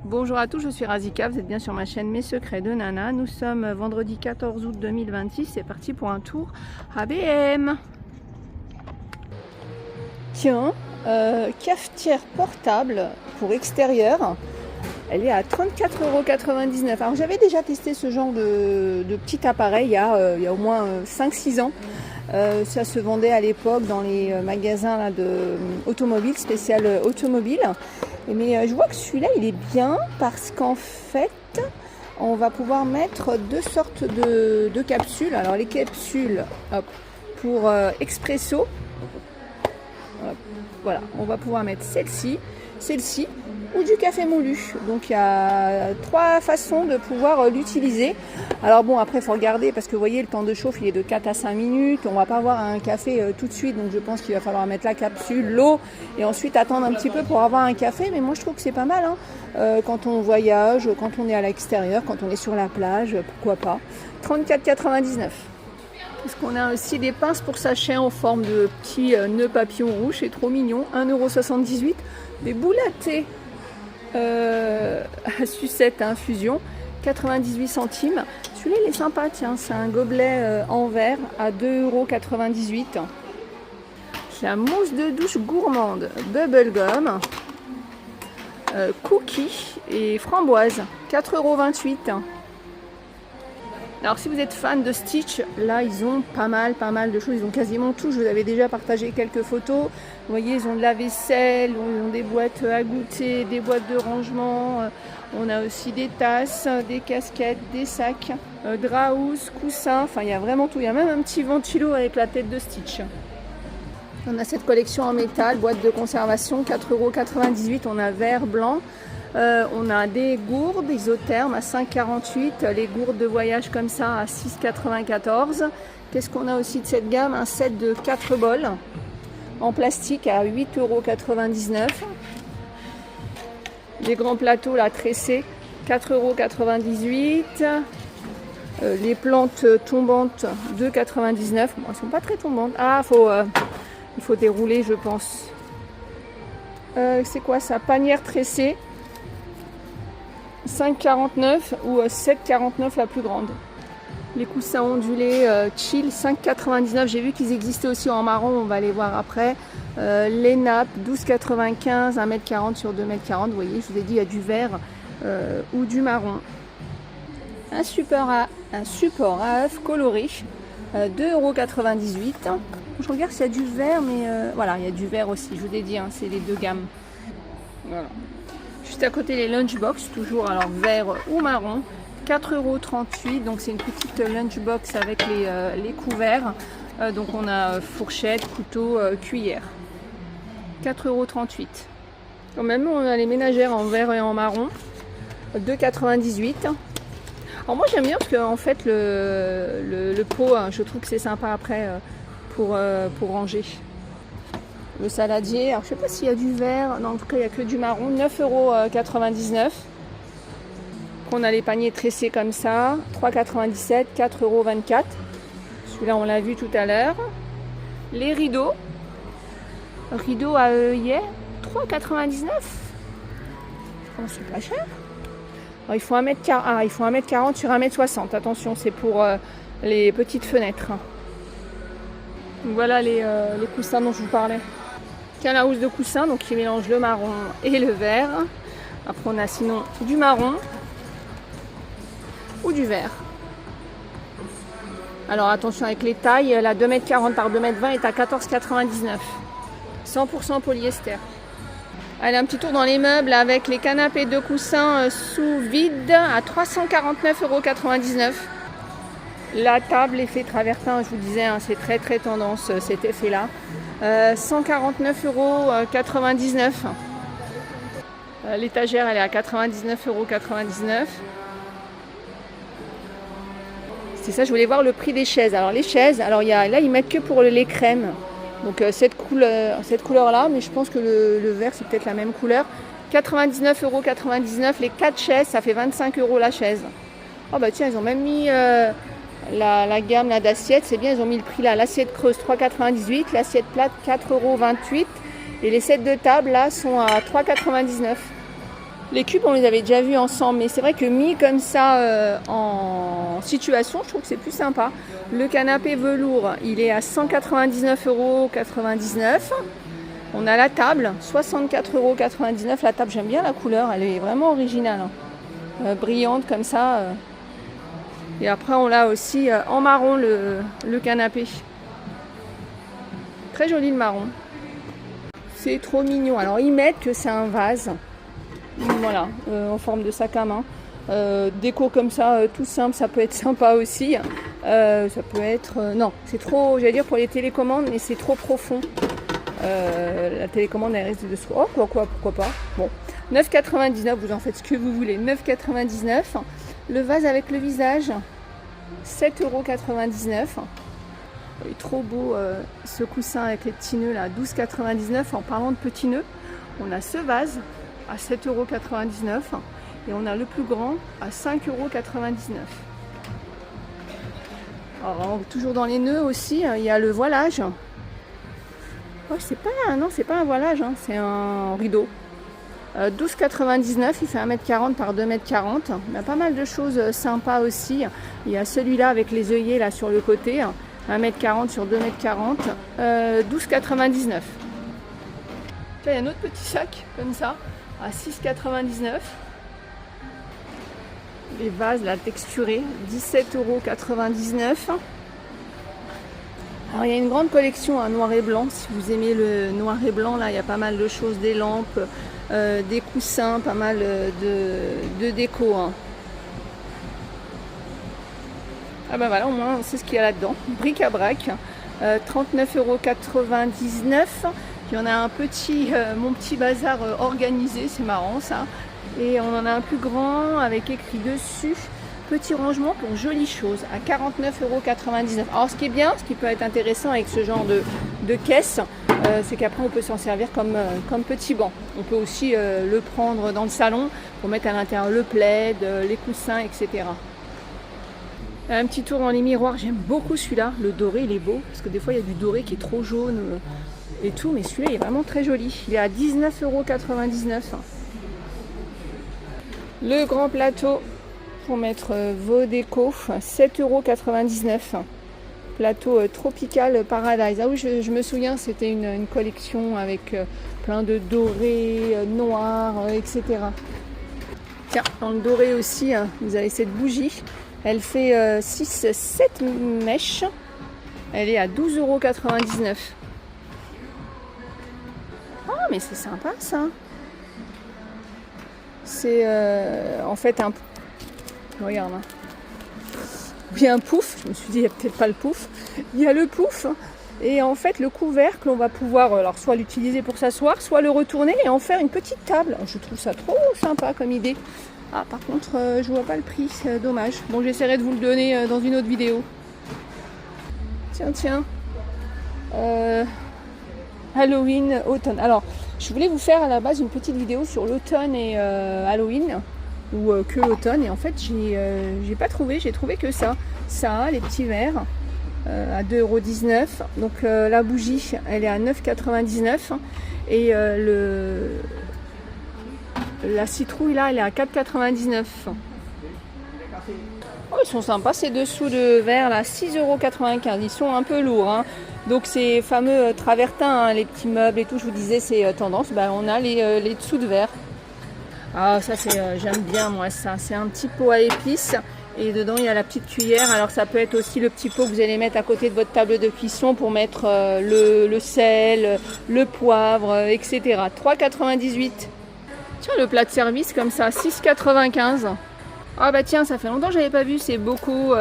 Bonjour à tous, je suis Razika, vous êtes bien sur ma chaîne Mes Secrets de Nana. Nous sommes vendredi 14 août 2026, c'est parti pour un tour à BM. Tiens, cafetière portable pour extérieur, elle est à 34,99 €. Alors j'avais déjà testé ce genre de petit appareil il y a au moins 5-6 ans. Ça se vendait à l'époque dans les magasins là, automobiles, spécial automobile. Mais je vois que celui-là il est bien parce qu'en fait on va pouvoir mettre deux sortes de capsules. Alors les capsules pour expresso, voilà, on va pouvoir mettre celle-ci ou du café moulu. Donc il y a 3 façons de pouvoir l'utiliser. Alors bon, après il faut regarder parce que vous voyez le temps de chauffe il est de 4 à 5 minutes. On va pas avoir un café tout de suite, donc je pense qu'il va falloir mettre la capsule, l'eau et ensuite attendre un petit peu pour avoir un café. Mais moi je trouve que c'est pas mal quand on voyage, quand on est à l'extérieur, quand on est sur la plage, pourquoi pas. 34,99 €. Parce qu'on a aussi des pinces pour sachets en forme de petits nœuds papillons rouges, c'est trop mignon, 1,78 €. Des boules à thé à sucette à infusion, 98 centimes. Celui-là il est sympa, tiens, c'est un gobelet en verre à 2,98 €. La mousse de douche gourmande, bubblegum, cookies et framboise, 4,28 €. Alors si vous êtes fan de Stitch, là ils ont pas mal de choses, ils ont quasiment tout, je vous avais déjà partagé quelques photos. Vous voyez, ils ont de la vaisselle, ils ont des boîtes à goûter, des boîtes de rangement, on a aussi des tasses, des casquettes, des sacs, draps, coussins, enfin il y a vraiment tout, il y a même un petit ventilo avec la tête de Stitch. On a cette collection en métal, boîte de conservation, 4,98 €, on a vert, blanc. On a des gourdes isothermes à 5,48 €, les gourdes de voyage comme ça à 6,94 €. Qu'est-ce qu'on a aussi de cette gamme? Un set de 4 bols en plastique à 8,99 €. Les grands plateaux là tressés, 4,98 €. Les plantes tombantes, 2,99 €. Bon, elles sont pas très tombantes. Ah, il faut dérouler, je pense. C'est quoi ça? Panière tressée. 5,49 € ou 7,49 € la plus grande. Les coussins ondulés chill, 5,99 €. J'ai vu qu'ils existaient aussi en marron, on va les voir après. Les nappes, 12,95 €, 1,40 m sur 2,40 m. Vous voyez, je vous ai dit, il y a du vert ou du marron. Un support à œufs coloré, 2,98 €. Je regarde s'il y a du vert, mais voilà, il y a du vert aussi. Je vous ai dit, c'est les deux gammes. Voilà. Juste à côté les lunchbox, toujours alors vert ou marron, 4,38 €. Donc c'est une petite lunchbox avec les couverts. Donc on a fourchette, couteau, cuillère. 4,38 €. Quand même on a les ménagères en vert et en marron, 2,98 €. Alors moi j'aime bien parce que en fait le pot, je trouve que c'est sympa après pour ranger. Le saladier, alors je sais pas s'il y a du vert, non, en tout cas il n'y a que du marron, 9,99 €. On a les paniers tressés comme ça, 3,97 €, 4,24 €. Celui-là on l'a vu tout à l'heure. Les rideaux à œillet, 3,99 €. Oh, c'est pas cher. Alors, il faut 1,40 m sur 1,60 m. Attention, c'est pour les petites fenêtres. Voilà les coussins dont je vous parlais. Tiens, la housse de coussin, donc qui mélange le marron et le vert. Après on a sinon du marron ou du vert. Alors attention avec les tailles, la 2,40 m par 2,20 m est à 14,99 €. 100% polyester. Allez, un petit tour dans les meubles avec les canapés de coussins sous vide à 349,99 €. La table effet travertin, je vous disais, c'est très tendance cet effet-là. 149,99 €. L'étagère, elle est à 99,99 €. C'est ça, je voulais voir le prix des chaises. Alors les chaises, alors là ils mettent que pour les crèmes. Donc cette couleur-là, mais je pense que le vert c'est peut-être la même couleur. 99,99 €. Les 4 chaises, ça fait 25 € la chaise. Oh bah tiens, ils ont même mis la gamme d'assiettes, c'est bien, ils ont mis le prix là. L'assiette creuse 3,98 €, l'assiette plate 4,28 € et les sets de table là sont à 3,99 €. Les cubes, on les avait déjà vus ensemble, mais c'est vrai que mis comme ça en situation, je trouve que c'est plus sympa. Le canapé velours, il est à 199,99 €. On a la table, 64,99 €. La table, j'aime bien la couleur, elle est vraiment originale, hein. Brillante comme ça. Et après, on l'a aussi en marron, le canapé. Très joli le marron. C'est trop mignon. Alors, ils mettent que c'est un vase. Voilà, en forme de sac à main. Déco comme ça, tout simple, ça peut être sympa aussi. Ça peut être... non, c'est trop, j'allais dire pour les télécommandes, mais c'est trop profond. La télécommande, elle reste dessous. Oh, pourquoi pas. Bon, 9,99 €, vous en faites ce que vous voulez. 9,99 €. Le vase avec le visage, 7,99 €. Il est trop beau ce coussin avec les petits nœuds là, 12,99 €. En parlant de petits nœuds, on a ce vase à 7,99 € et on a le plus grand à 5,99 €. Alors, toujours dans les nœuds aussi, il y a le voilage. Oh, c'est pas un voilage, hein, c'est un rideau. 12,99 €, il fait 1,40 m par 2,40 m. Il y a pas mal de choses sympas aussi. Il y a celui-là avec les œillets là sur le côté, 1,40 m sur 2,40 m, 12,99 €. Il y a un autre petit sac comme ça à 6,99 €. Les vases là texturés, 17,99 €. Alors il y a une grande collection à noir et blanc. Si vous aimez le noir et blanc, là il y a pas mal de choses, des lampes, des coussins, pas mal de déco, hein. Ah ben voilà, au moins on sait ce qu'il y a là-dedans. Bric-à-brac, 39,99 €. Il y en a un petit, mon petit bazar organisé, c'est marrant ça. Et on en a un plus grand avec écrit dessus petit rangement pour jolies choses à 49,99 €. Alors ce qui est bien, ce qui peut être intéressant avec ce genre de caisse, c'est qu'après on peut s'en servir comme petit banc. On peut aussi le prendre dans le salon pour mettre à l'intérieur le plaid, les coussins, etc. Un petit tour dans les miroirs, j'aime beaucoup celui-là, le doré il est beau, parce que des fois il y a du doré qui est trop jaune et tout, mais celui-là il est vraiment très joli. Il est à 19,99 €. Le grand plateau pour mettre vos décos, 7,99 €. Plateau Tropical Paradise. Ah oui, je me souviens, c'était une collection avec plein de dorés, noirs, etc. Tiens, dans le doré aussi, vous avez cette bougie. Elle fait 6-7 mèches. Elle est à 12,99 €. Ah, mais c'est sympa ça. C'est en fait un... Regarde. Il y a un pouf. Je me suis dit, il n'y a peut-être pas le pouf. Il y a le pouf. Et en fait, le couvercle, on va pouvoir alors soit l'utiliser pour s'asseoir, soit le retourner et en faire une petite table. Je trouve ça trop sympa comme idée. Ah, par contre, je vois pas le prix. C'est dommage. Bon, j'essaierai de vous le donner dans une autre vidéo. Tiens. Halloween, automne. Alors, je voulais vous faire à la base une petite vidéo sur l'automne et Halloween, ou que l'automne, et en fait j'ai pas trouvé, j'ai trouvé que ça, les petits verres à 2,19 €. Donc la bougie, elle est à 9,99 € et la citrouille là, elle est à 4,99 €. Oh, ils sont sympas ces dessous de verre là, 6,95 €. Ils sont un peu lourds, hein. Donc ces fameux travertins, hein, les petits meubles et tout, je vous disais, c'est tendance. Ben, on a les dessous de verre. Ah, ça j'aime bien moi ça. C'est un petit pot à épices et dedans il y a la petite cuillère. Alors ça peut être aussi le petit pot que vous allez mettre à côté de votre table de cuisson pour mettre le sel, le poivre, etc. 3,98 €. Tiens, le plat de service comme ça, 6,95 €. Ah bah tiens, ça fait longtemps que j'avais pas vu ces bocaux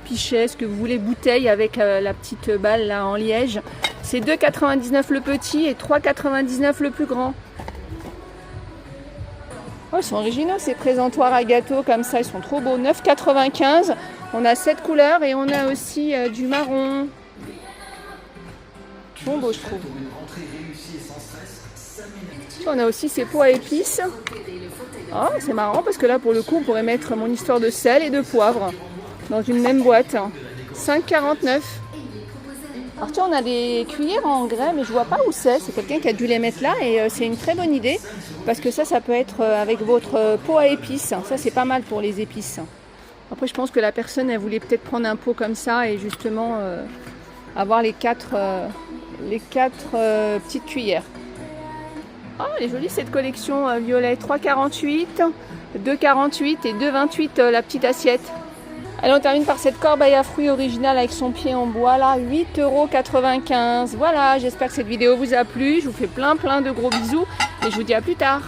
pichet, ce que vous voulez, bouteille avec la petite balle là en liège. C'est 2,99 € le petit et 3,99 € le plus grand. Oh, ils sont originaux ces présentoirs à gâteaux comme ça, ils sont trop beaux. 9,95 €. On a 7 couleurs et on a aussi du marron. Bon beau je trouve. On a aussi ces pots à épices. Oh, c'est marrant parce que là pour le coup on pourrait mettre mon histoire de sel et de poivre dans une même boîte. 5,49 €. Alors tiens, on a des cuillères en grès, mais je vois pas où c'est. C'est quelqu'un qui a dû les mettre là et c'est une très bonne idée parce que ça peut être avec votre pot à épices. Ça, c'est pas mal pour les épices. Après, je pense que la personne, elle voulait peut-être prendre un pot comme ça et justement avoir les quatre petites cuillères. Ah, elle est jolie cette collection violet. 3,48, 2,48 et 2,28 la petite assiette. Allez, on termine par cette corbeille à fruits originale avec son pied en bois là, 8,95 €. Voilà, j'espère que cette vidéo vous a plu. Je vous fais plein de gros bisous et je vous dis à plus tard.